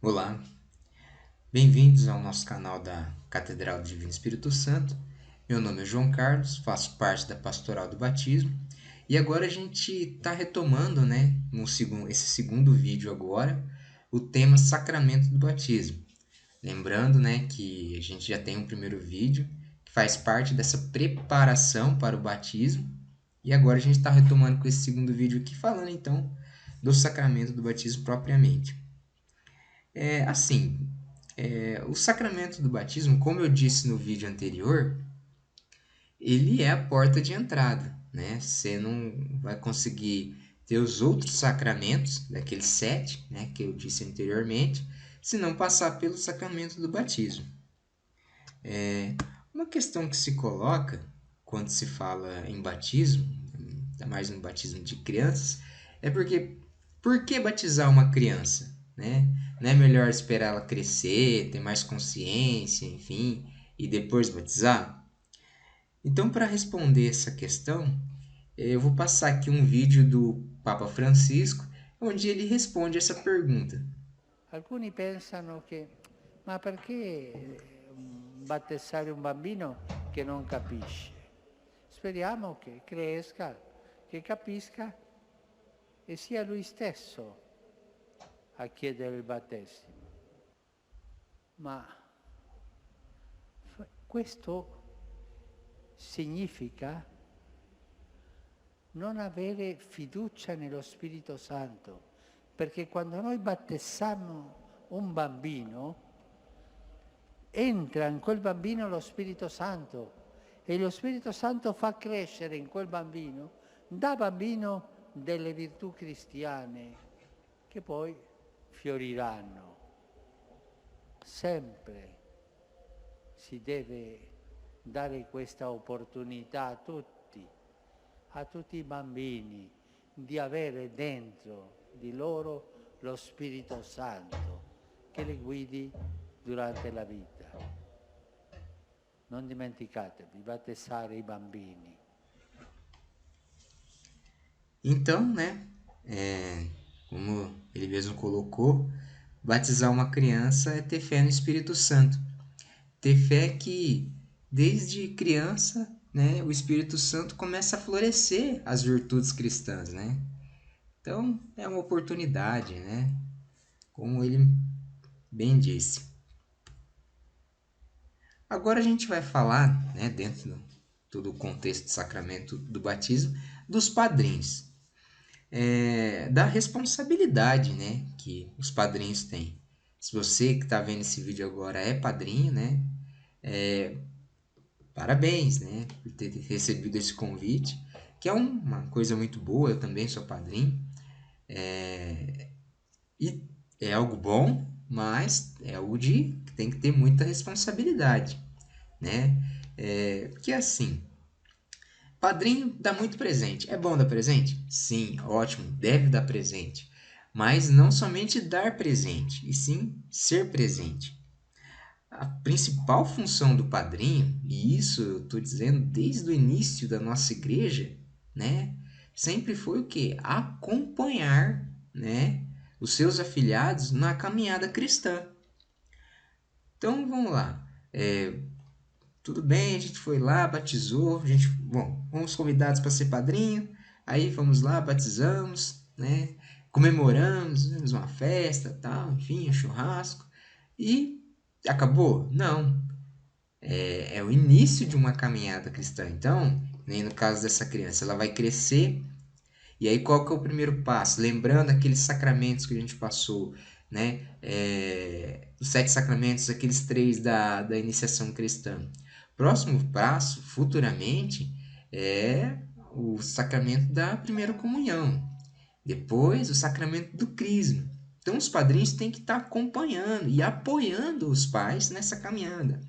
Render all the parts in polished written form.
Olá, bem-vindos ao nosso canal da Catedral do Divino Espírito Santo. Meu nome é João Carlos, faço parte da Pastoral do Batismo e agora a gente está retomando, esse segundo vídeo agora, o tema Sacramento do Batismo. Lembrando, que a gente já tem um primeiro vídeo que faz parte dessa preparação para o batismo e agora a gente está retomando com esse segundo vídeo aqui falando então do sacramento do batismo propriamente. O sacramento do batismo, como eu disse no vídeo anterior, ele é a porta de entrada, né? Você não vai conseguir ter os outros sacramentos, daqueles 7, né, que eu disse anteriormente, se não passar pelo sacramento do batismo. Uma questão que se coloca quando se fala em batismo, ainda mais no batismo de crianças, é por que batizar uma criança, né? Não é melhor esperar ela crescer, ter mais consciência, enfim, e depois batizar? Então, para responder essa questão, eu vou passar aqui um vídeo do Papa Francisco, onde ele responde essa pergunta. Alcuni pensano che, ma perché battezzare un bambino che non capisce? Speriamo che cresca, che capisca e sia lui stesso a chiedere il battesimo. Ma questo significa non avere fiducia nello Spirito Santo, perché quando noi battezziamo un bambino, entra in quel bambino lo Spirito Santo e lo Spirito Santo fa crescere in quel bambino, da bambino, delle virtù cristiane che poi fioriranno. Sempre si deve dare questa opportunità a tutti i bambini, di avere dentro di loro lo Spirito Santo che li guidi durante la vita. Non dimenticatevi, battezzare i bambini. Então, como ele mesmo colocou, batizar uma criança é ter fé no Espírito Santo. Ter fé que, desde criança, né, o Espírito Santo começa a florescer as virtudes cristãs, né? Então, é uma oportunidade, né? Como ele bem disse. Agora a gente vai falar, né, dentro do todo o contexto do sacramento do batismo, dos padrinhos. Da responsabilidade, né, que os padrinhos têm. Se você que está vendo esse vídeo agora é padrinho, né, parabéns, né, por ter recebido esse convite, que é uma coisa muito boa. Eu também sou padrinho. E é algo bom, mas é algo que tem que ter muita responsabilidade, né? Porque assim, padrinho dá muito presente. É bom dar presente? Sim, ótimo, deve dar presente. Mas não somente dar presente, e sim ser presente. A principal função do padrinho, e isso eu estou dizendo desde o início da nossa igreja, né? Sempre foi o quê? Acompanhar, né, os seus afilhados na caminhada cristã. Então vamos lá. Tudo bem, a gente foi lá, batizou, fomos convidados para ser padrinho, aí fomos lá, batizamos, né? Comemoramos, fizemos uma festa, tal, enfim, um churrasco. E acabou? Não. É o início de uma caminhada cristã. Então, nem no caso dessa criança, ela vai crescer. E aí, qual que é o primeiro passo? Lembrando aqueles sacramentos que a gente passou, né? Os 7 sacramentos, aqueles 3 da iniciação cristã. Próximo passo, futuramente, é o sacramento da primeira comunhão. Depois, o sacramento do crisma. Então, os padrinhos têm que estar acompanhando e apoiando os pais nessa caminhada,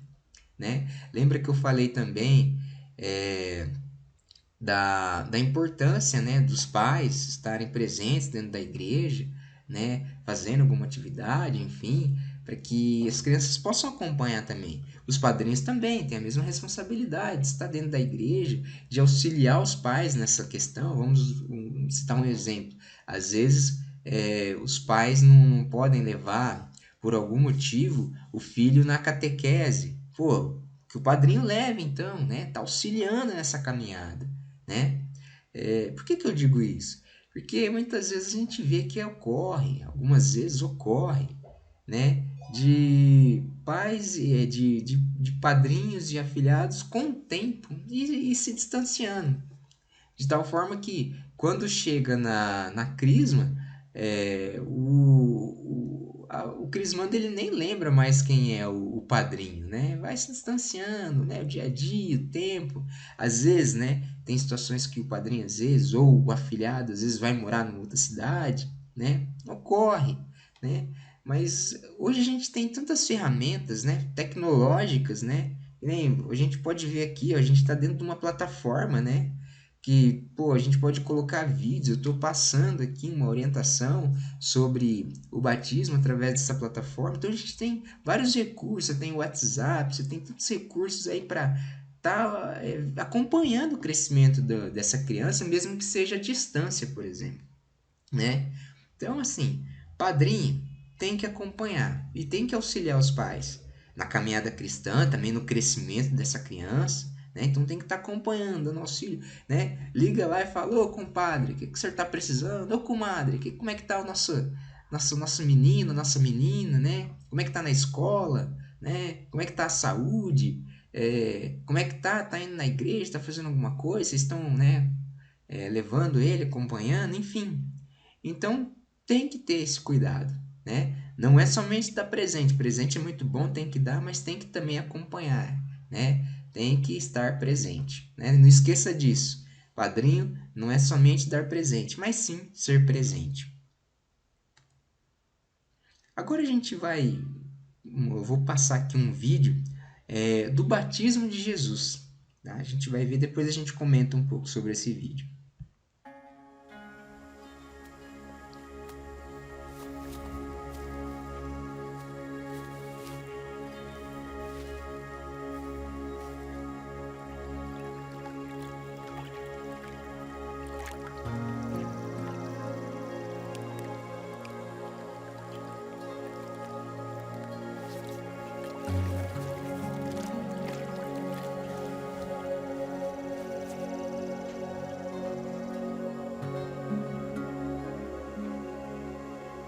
né? Lembra que eu falei também da importância, né, dos pais estarem presentes dentro da igreja, né, fazendo alguma atividade, enfim, para que as crianças possam acompanhar também. Os padrinhos também têm a mesma responsabilidade de estar dentro da igreja, de auxiliar os pais nessa questão. Vamos citar um exemplo. Às vezes, os pais não podem levar por algum motivo, o filho na catequese. Pô, que o padrinho leve então, né? Tá auxiliando nessa caminhada, né? Por que que eu digo isso? Porque muitas vezes a gente vê que ocorre, algumas vezes ocorre, né? De pais, de padrinhos e afilhados com o tempo e se distanciando. De tal forma que quando chega na crisma, o crismando ele nem lembra mais quem é o padrinho, né? Vai se distanciando, né? O dia a dia, o tempo. Às vezes, né? Tem situações que o padrinho, às vezes, ou o afilhado, às vezes vai morar numa outra cidade, né? Ocorre, né? Mas hoje a gente tem tantas ferramentas, né? Tecnológicas, né? Nem, a gente pode ver aqui, ó, a gente está dentro de uma plataforma, né? Que, pô, a gente pode colocar vídeos. Eu estou passando aqui uma orientação sobre o batismo através dessa plataforma. Então a gente tem vários recursos, você tem o WhatsApp, você tem todos os recursos aí para estar acompanhando o crescimento dessa criança, mesmo que seja à distância, por exemplo, né? Então, assim, padrinho tem que acompanhar e tem que auxiliar os pais na caminhada cristã, também no crescimento dessa criança, né? Então tem que estar acompanhando, dando auxílio, né? Liga lá e fala, ô compadre, o que o senhor está precisando? Ô comadre, como é que tá o nosso menino, nossa menina, né? Como é que tá na escola, né? Como é que tá a saúde? Como é que tá? Tá indo na igreja? Tá fazendo alguma coisa? Vocês estão, né? Levando ele, acompanhando, enfim. Então, tem que ter esse cuidado, né? Não é somente dar presente. Presente é muito bom, tem que dar, mas tem que também acompanhar, né? Tem que estar presente, né? Não esqueça disso. Padrinho não é somente dar presente, mas sim ser presente. Agora a gente vai, eu vou passar aqui um vídeo do batismo de Jesus. Tá? A gente vai ver, depois a gente comenta um pouco sobre esse vídeo.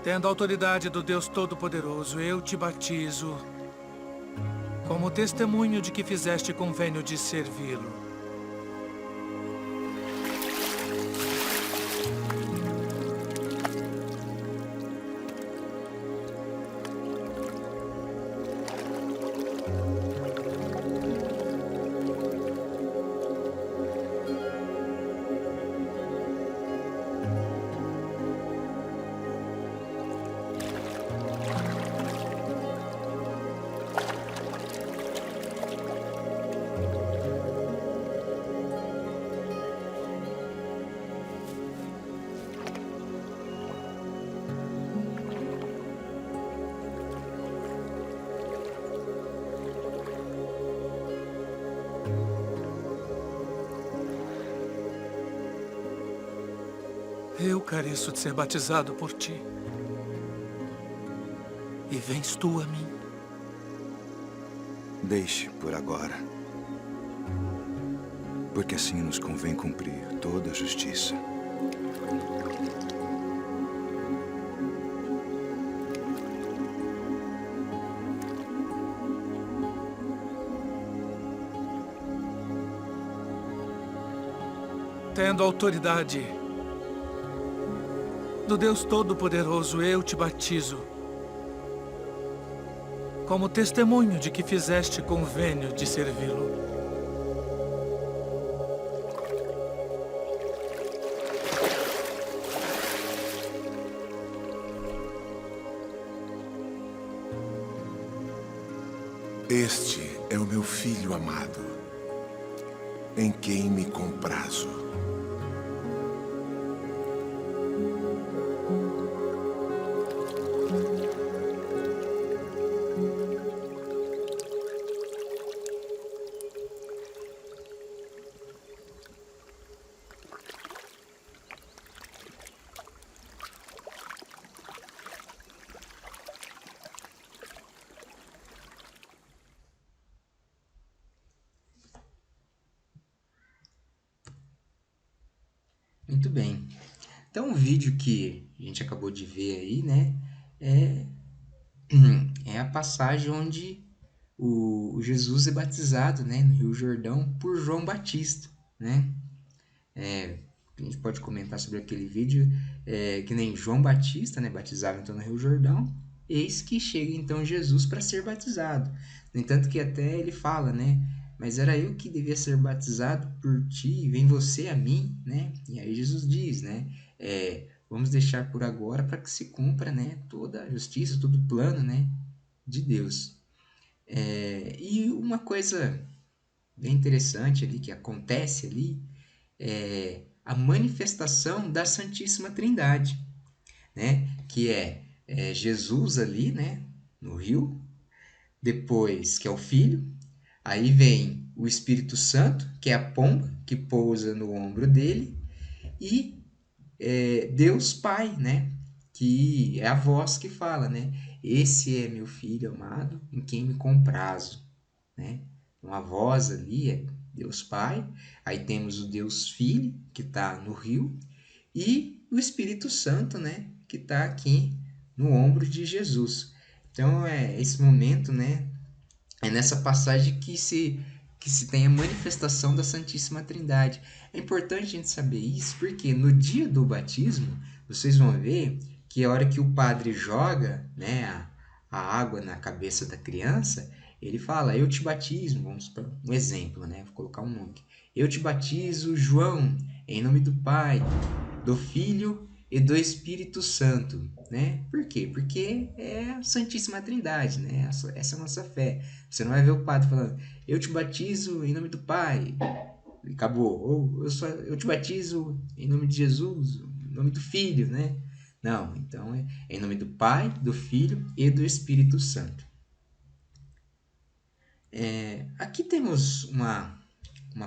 Tendo a autoridade do Deus Todo-Poderoso, eu te batizo como testemunho de que fizeste convênio de servi-lo. Eu careço de ser batizado por ti. E vens tu a mim. Deixe por agora. Porque assim nos convém cumprir toda a justiça. Tendo autoridade do Deus Todo-Poderoso, eu te batizo como testemunho de que fizeste convênio de servi-lo. Este é o meu filho amado, em quem me comprazo. muito bem. Então, o vídeo que a gente acabou de ver aí, né, é, é a passagem onde o Jesus é batizado, né, no Rio Jordão por João Batista, né? A gente pode comentar sobre aquele vídeo, que nem João Batista, né, batizava então no Rio Jordão, eis que chega então Jesus para ser batizado. No entanto que até ele fala, né, mas era eu que devia ser batizado por ti, vem você a mim, né? E aí Jesus diz, né, vamos deixar por agora para que se cumpra, né, toda a justiça, todo o plano, né, de Deus. E uma coisa bem interessante ali que acontece ali é a manifestação da Santíssima Trindade, né? Que é Jesus ali, né, no rio, depois que é o Filho, aí vem o Espírito Santo, que é a pomba que pousa no ombro dele, e Deus Pai, né? Que é a voz que fala, né? Esse é meu filho amado, em quem me comprazo, né? Então a voz ali é Deus Pai, aí temos o Deus Filho, que está no rio, e o Espírito Santo, né? Que está aqui no ombro de Jesus. Então é esse momento, né? É nessa passagem que se tem a manifestação da Santíssima Trindade. É importante a gente saber isso, porque no dia do batismo, vocês vão ver que a hora que o padre joga, né, a água na cabeça da criança, ele fala, eu te batizo, vamos para um exemplo, né, vou colocar um nome. Eu te batizo, João, em nome do Pai, do Filho e do Espírito Santo, né? Por quê? Porque é a Santíssima Trindade, né? Essa é a nossa fé. Você não vai ver o padre falando, eu te batizo em nome do Pai, e acabou. Ou eu te batizo em nome de Jesus, em nome do Filho, né? Não, então é em nome do Pai, do Filho e do Espírito Santo. Aqui temos uma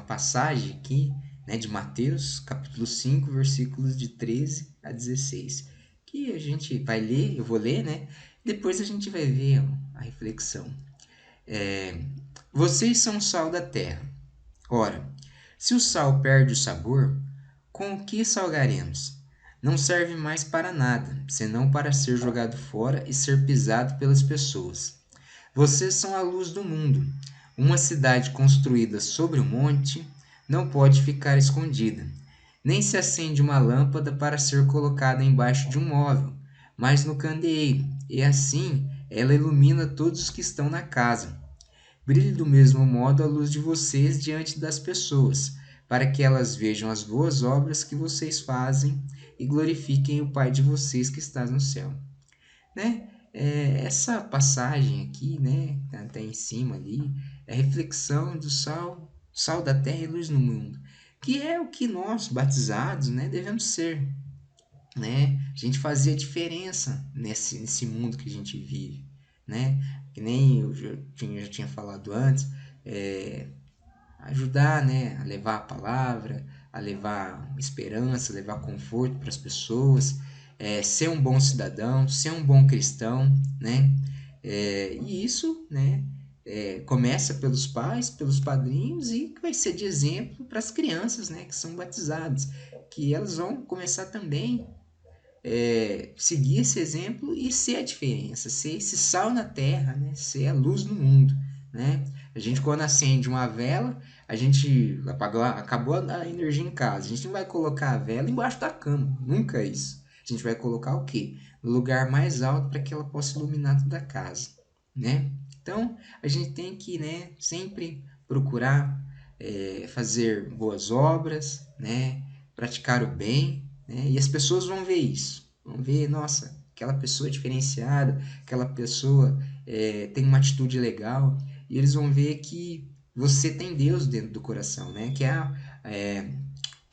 passagem aqui, né, de Mateus, capítulo 5, versículos de 13 a 16, que a gente vai ler, eu vou ler, né? Depois a gente vai ver a reflexão. Vocês são o sal da terra. Ora, se o sal perde o sabor, com o que salgaremos? Não serve mais para nada, senão para ser jogado fora e ser pisado pelas pessoas. Vocês são a luz do mundo. Uma cidade construída sobre um monte não pode ficar escondida. Nem se acende uma lâmpada para ser colocada embaixo de um móvel, mas no candeeiro, e assim ela ilumina todos os que estão na casa. Brilhe do mesmo modo a luz de vocês diante das pessoas, para que elas vejam as boas obras que vocês fazem e glorifiquem o Pai de vocês que está no céu. Né? Essa passagem aqui, né, tá em cima ali, é a reflexão do sal da terra e luz no mundo, que é o que nós, batizados, né, devemos ser. Né? A gente fazer a diferença nesse mundo que a gente vive. Né? Que nem eu já tinha falado antes, ajudar, né, a levar a palavra, a levar esperança, levar conforto para as pessoas, ser um bom cidadão, ser um bom cristão, né? E isso, né, começa pelos pais, pelos padrinhos e vai ser de exemplo para as crianças, né, que são batizadas, que elas vão começar também seguir esse exemplo e ser a diferença, ser esse sal na terra, né? Ser a luz no mundo, né? A gente, quando acende uma vela, a gente acabou a energia em casa, a gente não vai colocar a vela embaixo da cama, nunca é isso. A gente vai colocar o quê? No lugar mais alto para que ela possa iluminar toda a casa, né? Então, a gente tem que, né, sempre procurar fazer boas obras, né? Praticar o bem, né? E as pessoas vão ver isso, vão ver, nossa, aquela pessoa é diferenciada, aquela pessoa tem uma atitude legal, e eles vão ver que você tem Deus dentro do coração, né? Que é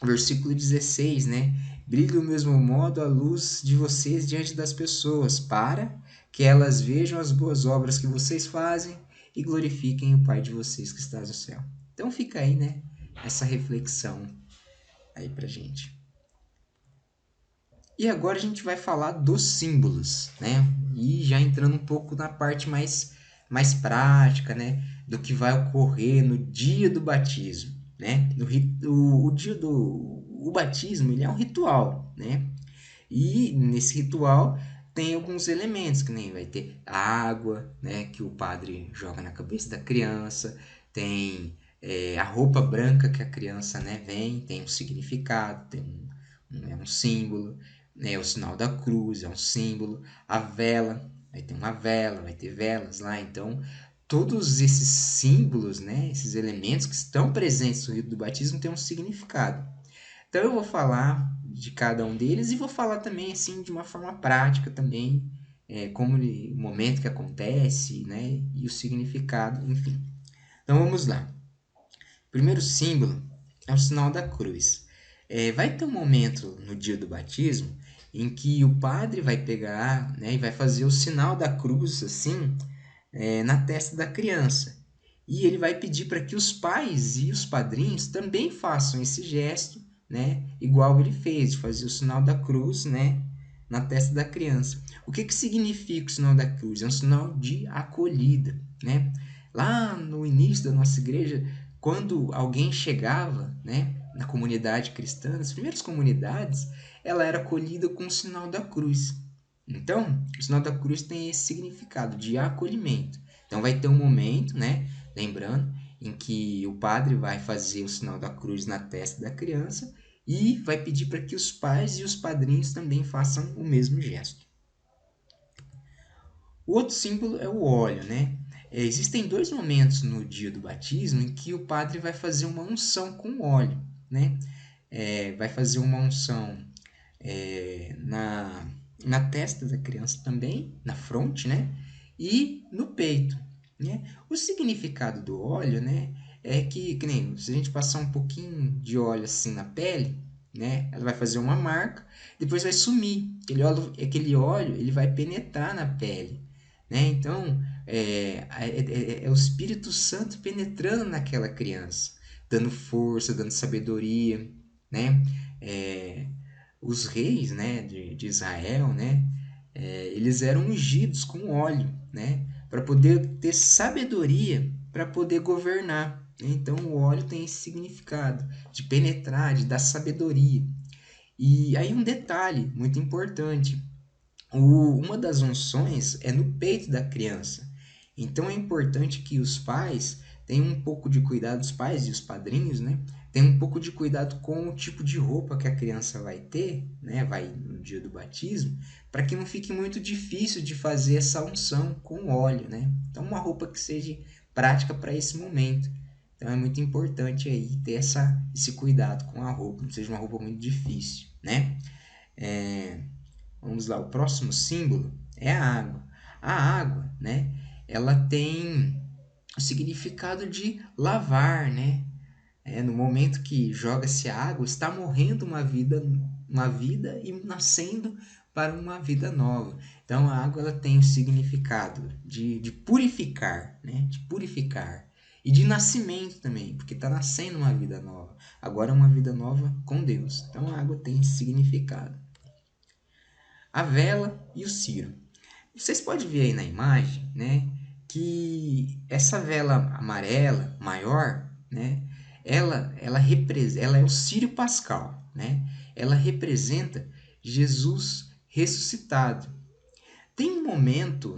o versículo 16, né? Brilhe do mesmo modo a luz de vocês diante das pessoas, para que elas vejam as boas obras que vocês fazem e glorifiquem o Pai de vocês que está no céu. Então fica aí, né, essa reflexão aí pra gente. E agora a gente vai falar dos símbolos, né? E já entrando um pouco na parte mais prática, né? Do que vai ocorrer no dia do batismo, né? O o batismo ele é um ritual, né? E nesse ritual tem alguns elementos, que nem vai ter a água, né, que o padre joga na cabeça da criança, tem a roupa branca que a criança, né, tem um significado, é um símbolo, né, o sinal da cruz é um símbolo, a vela, vai ter uma vela, vai ter velas lá, então todos esses símbolos, né, esses elementos que estão presentes no rito do batismo têm um significado. Então eu vou falar de cada um deles e vou falar também assim de uma forma prática também, como o momento que acontece, né, e o significado, enfim. Então vamos lá. O primeiro símbolo é o sinal da cruz. Vai ter um momento no dia do batismo em que o padre vai pegar, né, e vai fazer o sinal da cruz assim, na testa da criança. E ele vai pedir para que os pais e os padrinhos também façam esse gesto, né, igual ele fez, de fazer o sinal da cruz, né, na testa da criança. O que significa o sinal da cruz? É um sinal de acolhida, né? Lá no início da nossa igreja, quando alguém chegava, né, na comunidade cristã, nas primeiras comunidades, ela era acolhida com o sinal da cruz. Então, o sinal da cruz tem esse significado de acolhimento. Então, vai ter um momento, né, lembrando, em que o padre vai fazer o sinal da cruz na testa da criança e vai pedir para que os pais e os padrinhos também façam o mesmo gesto. O outro símbolo é o óleo, né? Existem dois momentos no dia do batismo em que o padre vai fazer uma unção com óleo, né? Vai fazer uma unção na testa da criança também, na fronte, né? E no peito, né? O significado do óleo, né? É que nem se a gente passar um pouquinho de óleo assim na pele, né? Ela vai fazer uma marca, depois vai sumir. Aquele óleo ele vai penetrar na pele, né? Então é o Espírito Santo penetrando naquela criança, dando força, dando sabedoria, né? Os reis, né, de Israel, né, eles eram ungidos com óleo, né, para poder ter sabedoria, para poder governar. Então o óleo tem esse significado de penetrar, de dar sabedoria. E aí um detalhe muito importante, uma das unções é no peito da criança. Então é importante que os pais tenham um pouco de cuidado, os pais e os padrinhos, né? Tenham um pouco de cuidado com o tipo de roupa que a criança vai ter, né? Vai no dia do batismo, para que não fique muito difícil de fazer essa unção com óleo, né? Então uma roupa que seja prática para esse momento. Então é muito importante aí ter esse cuidado com a roupa, não seja uma roupa muito difícil, né? Vamos lá, o próximo símbolo é a água. A água, né, ela tem o significado de lavar, né? No momento que joga-se a água, está morrendo uma vida e nascendo para uma vida nova. Então a água ela tem o significado de purificar, né? De purificar. E de nascimento também, porque está nascendo uma vida nova. Agora é uma vida nova com Deus. Então a água tem esse significado. A vela e o ciro. Vocês podem ver aí na imagem, né, que essa vela amarela maior, né, ela é o círio pascal, né? Ela representa Jesus ressuscitado. Tem um momento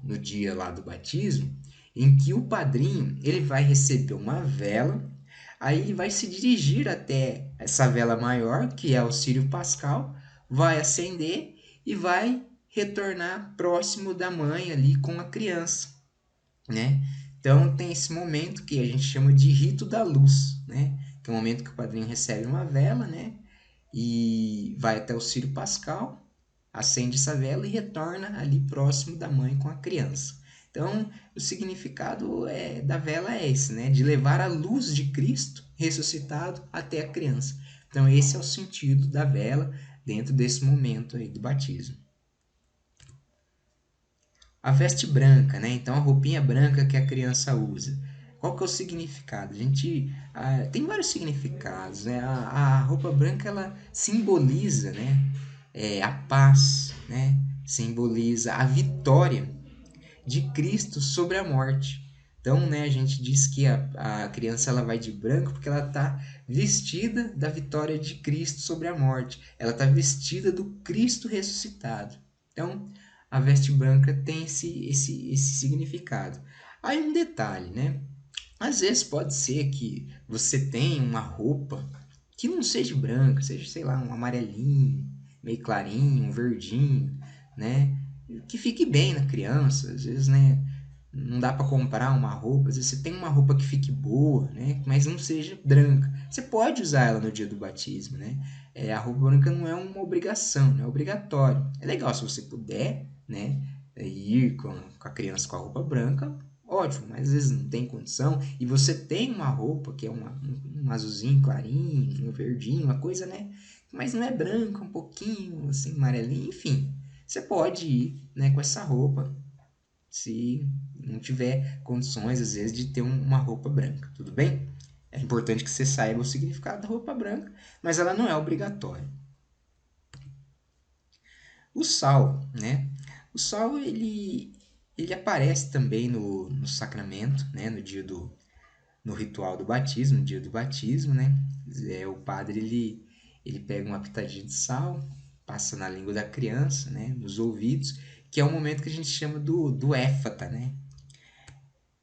no dia lá do batismo em que o padrinho ele vai receber uma vela, aí ele vai se dirigir até essa vela maior, que é o círio pascal, vai acender e vai retornar próximo da mãe ali com a criança, né? Então tem esse momento que a gente chama de rito da luz, né? Que é o momento que o padrinho recebe uma vela, né? E vai até o círio pascal, acende essa vela e retorna ali próximo da mãe com a criança. Então, o significado da vela é esse, né? De levar a luz de Cristo ressuscitado até a criança. Então, esse é o sentido da vela dentro desse momento aí do batismo. A veste branca, né? Então, a roupinha branca que a criança usa. Qual que é o significado? Tem vários significados, né? A roupa branca, ela simboliza, né? A paz, né? Simboliza a vitória de Cristo sobre a morte. Então, né, a gente diz que a criança ela vai de branco porque ela está vestida da vitória de Cristo sobre a morte. Ela está vestida do Cristo ressuscitado. Então, a veste branca tem esse significado. Aí um detalhe, né? Às vezes pode ser que você tenha uma roupa que não seja branca, seja, sei lá, um amarelinho, meio clarinho, um verdinho, né? Que fique bem na criança. Às vezes, né? Não dá para comprar uma roupa. Às vezes você tem uma roupa que fique boa, né? Mas não seja branca. Você pode usar ela no dia do batismo, né? A roupa branca não é uma obrigação, não é obrigatório. É legal se você puder, né? Ir com a criança com a roupa branca, ótimo, mas às vezes não tem condição e você tem uma roupa que é um azulzinho clarinho, um verdinho, uma coisa, né? Mas não é branca, um pouquinho assim, amarelinho, enfim. Você pode ir, né, com essa roupa se não tiver condições, às vezes, de ter uma roupa branca, tudo bem? É importante que você saiba o significado da roupa branca, mas ela não é obrigatória. O sal, né? O sal, ele aparece também no sacramento, né? No ritual do batismo, no dia do batismo, né? O padre, ele pega uma pitadinha de sal, passa na língua da criança, né? Nos ouvidos, que é o momento que a gente chama do éfata, né?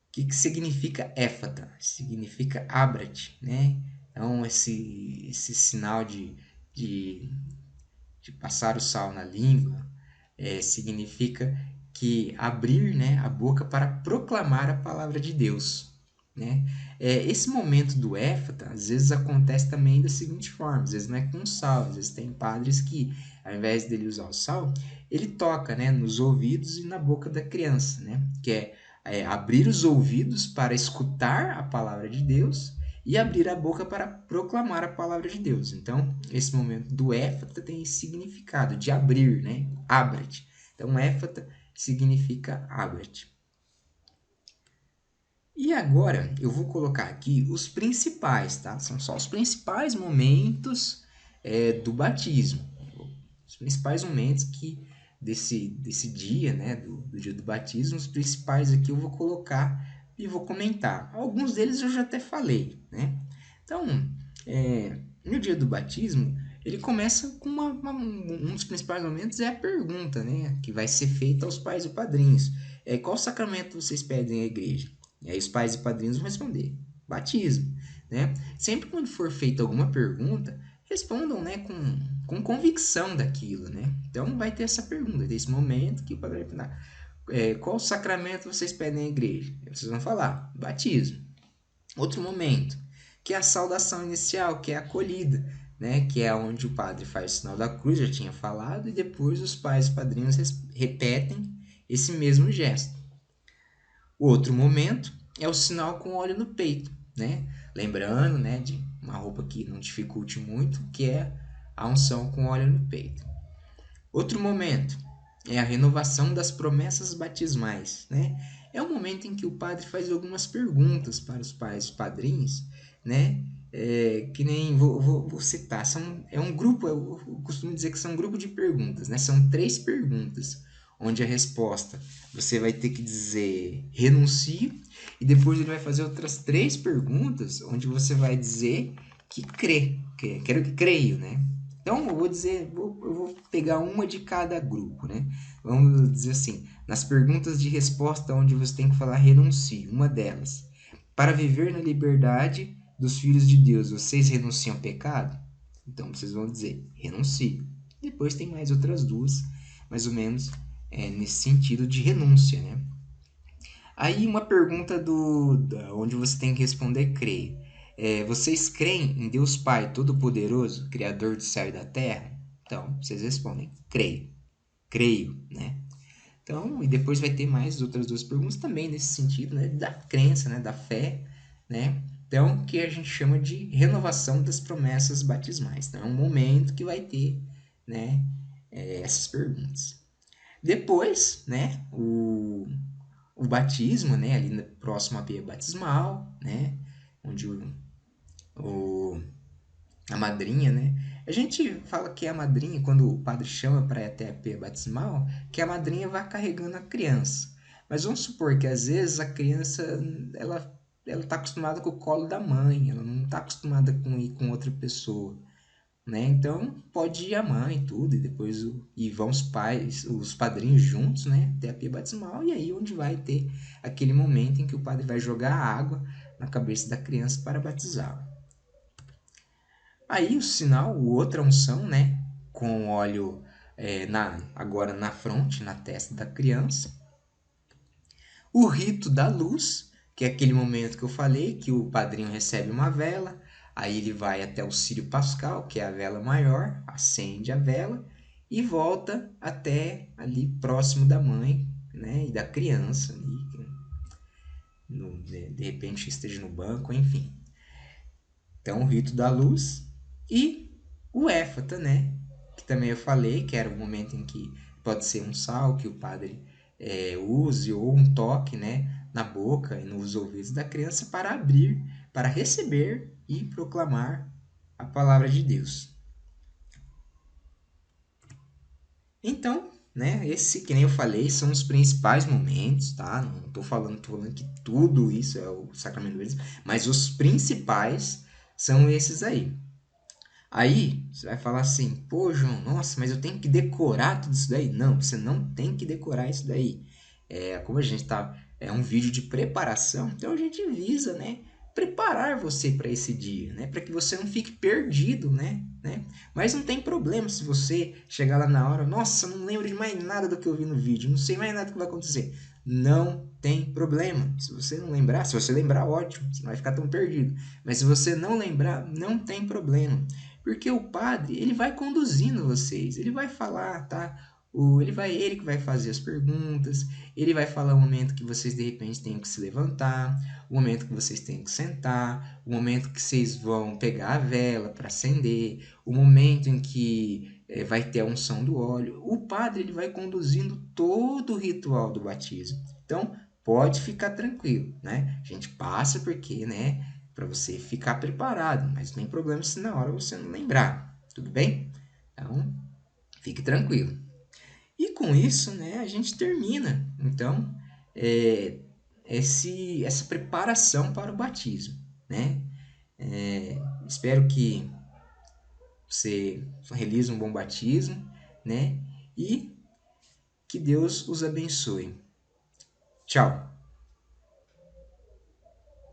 O que significa éfata? Significa abra-te, né? Então, esse sinal de, de passar o sal na língua significa que abrir, né, a boca para proclamar a palavra de Deus, né? Esse momento do éfata, às vezes acontece também da seguinte forma, às vezes não é com sal, às vezes tem padres que, ao invés dele usar o sal, ele toca, né, nos ouvidos e na boca da criança, né? Que abrir os ouvidos para escutar a palavra de Deus e abrir a boca para proclamar a palavra de Deus. Então, esse momento do éfata tem esse significado de abrir, né? Abra-te. Então, éfata significa abra-te. E agora eu vou colocar aqui os principais, tá? São só os principais momentos do batismo. Os principais momentos desse dia, né? Do dia do batismo, os principais aqui eu vou colocar e vou comentar. Alguns deles eu já até falei, né? Então, no dia do batismo, ele começa com um dos principais momentos é a pergunta, né? Que vai ser feita aos pais e padrinhos. Qual sacramento vocês pedem à igreja? E aí os pais e padrinhos vão responder: batismo, né? Sempre quando for feita alguma pergunta, respondam, né, com convicção daquilo, né? Então vai ter essa pergunta, desse momento que o padre vai perguntar: qual sacramento vocês pedem à igreja? Vocês vão falar: batismo. Outro momento, que é a saudação inicial, que é a acolhida, né? Que é onde o padre faz o sinal da cruz, já tinha falado, e depois os pais e padrinhos repetem esse mesmo gesto. O outro momento é o sinal com óleo no peito, né? Lembrando, né, de uma roupa que não dificulte muito, que é a unção com óleo no peito. Outro momento é a renovação das promessas batismais, né? É um momento em que o padre faz algumas perguntas para os pais e padrinhos, né? Que nem vou citar, é um grupo, eu costumo dizer que são um grupo de perguntas, né? São 3 perguntas, onde a resposta você vai ter que dizer renuncio, e depois ele vai fazer outras 3 perguntas, onde você vai dizer que crê, quero que creio, né? Então, eu vou pegar uma de cada grupo, né? Vamos dizer assim, nas perguntas de resposta onde você tem que falar renuncio, uma delas. Para viver na liberdade dos filhos de Deus, vocês renunciam ao pecado? Então, vocês vão dizer renuncio. Depois tem mais outras 2, mais ou menos, nesse sentido de renúncia, né? Aí uma pergunta onde você tem que responder creio. Vocês creem em Deus Pai Todo-Poderoso, Criador do céu e da terra? Então, vocês respondem creio. Creio, né? Então, e depois vai ter mais outras 2 perguntas também nesse sentido, né? Da crença, né? Da fé, né? Então, que a gente chama de renovação das promessas batismais. Então, é um momento que vai ter, né? Essas perguntas. Depois, né? O batismo, né? Ali próximo à pia batismal, né? Onde a madrinha, né? A gente fala que a madrinha, quando o padre chama para ir até a pia batismal, que a madrinha vai carregando a criança. Mas vamos supor que às vezes a criança, ela está acostumada com o colo da mãe, ela não está acostumada com ir com outra pessoa, né? Então pode ir a mãe e tudo, e depois e vão os pais, os padrinhos juntos, né? Até a pia batismal, e aí onde vai ter aquele momento em que o padre vai jogar água na cabeça da criança para batizá-la. Aí o sinal, o outra unção, né? Com óleo agora na fronte, na testa da criança. O rito da luz, que é aquele momento que eu falei, que o padrinho recebe uma vela, aí ele vai até o círio pascal, que é a vela maior, acende a vela e volta até ali próximo da mãe, né, e da criança, ali, de repente esteja no banco, enfim. Então, o rito da luz e o éfata, né, que também eu falei, que era o momento em que pode ser um sal que o padre use ou um toque, né, na boca e nos ouvidos da criança para abrir, para receber e proclamar a palavra de Deus. Então, né, esse, que nem eu falei, são os principais momentos, tá? Não tô falando que tudo isso é o sacramento do batismo, mas os principais são esses aí. Aí, você vai falar assim, pô, João, nossa, mas eu tenho que decorar tudo isso daí. Não, você não tem que decorar isso daí. Como a gente tá, é um vídeo de preparação, então a gente visa, né, preparar você para esse dia, né, para que você não fique perdido, né? Mas não tem problema se você chegar lá na hora, nossa, não lembro de mais nada do que eu vi no vídeo, não sei mais nada do que vai acontecer. Não tem problema. Se você não lembrar, se você lembrar, ótimo, você não vai ficar tão perdido. Mas se você não lembrar, não tem problema. Porque o padre, ele vai conduzindo vocês, ele vai falar, tá? Ele que vai fazer as perguntas, ele vai falar o momento que vocês de repente têm que se levantar, o momento que vocês têm que sentar, o momento que vocês vão pegar a vela para acender, o momento em que vai ter a unção do óleo. O padre, ele vai conduzindo todo o ritual do batismo. Então, pode ficar tranquilo, né? A gente passa porque, né, para você ficar preparado, mas não tem problema se na hora você não lembrar, tudo bem? Então, fique tranquilo. E com isso, né, a gente termina, então, essa preparação para o batismo, né? Espero que você realize um bom batismo, né? E que Deus os abençoe. Tchau!